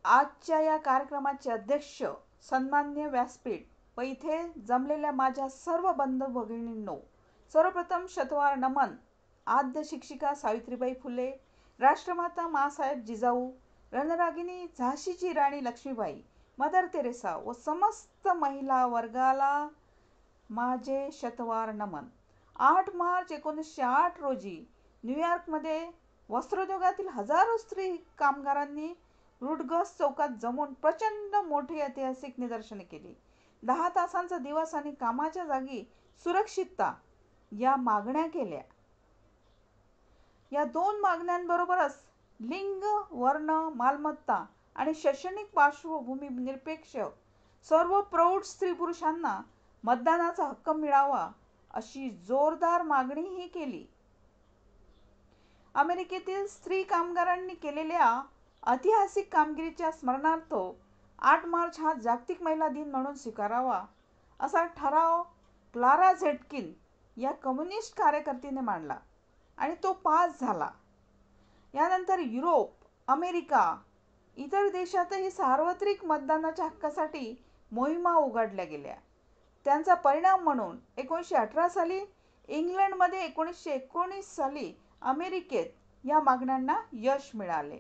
आजच्या या कार्यक्रमाचे अध्यक्ष सन्माननीय व्यासपीठ व इथे जमलेल्या माझ्या सर्व बंधू भगिनींनो, सर्वप्रथम शतवार नमन. आद्य शिक्षिका सावित्रीबाई फुले, राष्ट्रमाता माँसाहेब जिजाऊ, रणरागिणी झाशीची राणी लक्ष्मीबाई, मदर तेरेसा व समस्त महिला वर्गाला माझे शतवार नमन. 8 मार्च 1908 रोजी न्यूयॉर्कमध्ये वस्त्रोद्योगातील हजारो स्त्री कामगारांनी रुडगस चौकात जमून प्रचंड मोठी ऐतिहासिक निदर्शने केली. 10 तासांचा दिवस आणि कामाच्या जागी सुरक्षितता या मागण्या केल्या. या 2 मागण्यांबरोबरच लिंग, वर्ण, मालमत्ता आणि शैक्षणिक पार्श्वभूमी निरपेक्ष सर्व प्रौढ स्त्री पुरुषांना मतदानाचा हक्क मिळावा अशी जोरदार मागणीही केली. अमेरिकेतील स्त्री कामगारांनी केलेल्या ऐतिहासिक कामगिरीच्या स्मरणार्थ 8 मार्च हा जागतिक महिला दिन म्हणून स्वीकारावा असा ठराव क्लारा झेटकिन या कम्युनिस्ट कार्यकर्त्याने मांडला आणि तो पास झाला. यानंतर युरोप, अमेरिका, इतर देशातही सार्वत्रिक मतदानाच्या हक्कासाठी मोहिमा उघडल्या गेल्या. त्यांचा परिणाम म्हणून 1918 साली इंग्लंडमध्ये, 1919 साली अमेरिकेत या मागण्यांना यश मिळाले.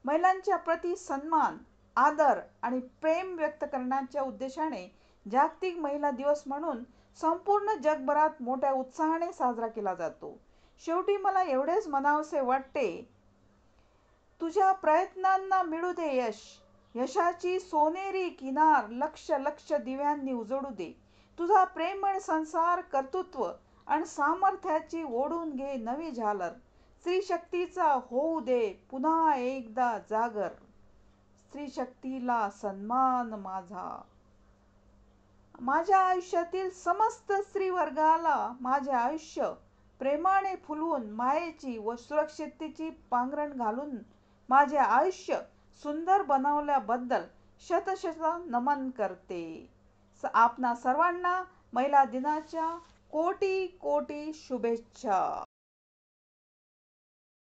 महिलांच्या प्रति सन्मान, आदर आणि प्रेम व्यक्त करण्याच्या उद्देशाने जागतिक महिला दिवस म्हणून संपूर्ण जगभरात मोठ्या उत्साहाने साजरा केला जातो. शेवटी मला एवढेच म्हणावेसे वाटते, तुझ्या प्रयत्नांना मिळू दे यश. यशाची सोनेरी किनार लक्ष लक्ष दिव्यांनी उजळू दे. तुझा प्रेमळ संसार, कर्तृत्व आणि सामर्थ्याची ओढून घे नवी झालर. स्त्री शक्तीचा होऊ दे पुन्हा एकदा जागर. स्त्री शक्तीला सन्मान माझा. माझ्या आयुष्यातील समस्त स्त्री वर्गाला माझे आयुष्य प्रेमाने फुलवून, मायेची व सुरक्षिततेची पांघरण घालून माझे आयुष्य सुंदर बनवल्याबद्दल शतशत नमन करते. आपणा सर्वांना महिला दिनाच्या कोटी कोटी शुभेच्छा.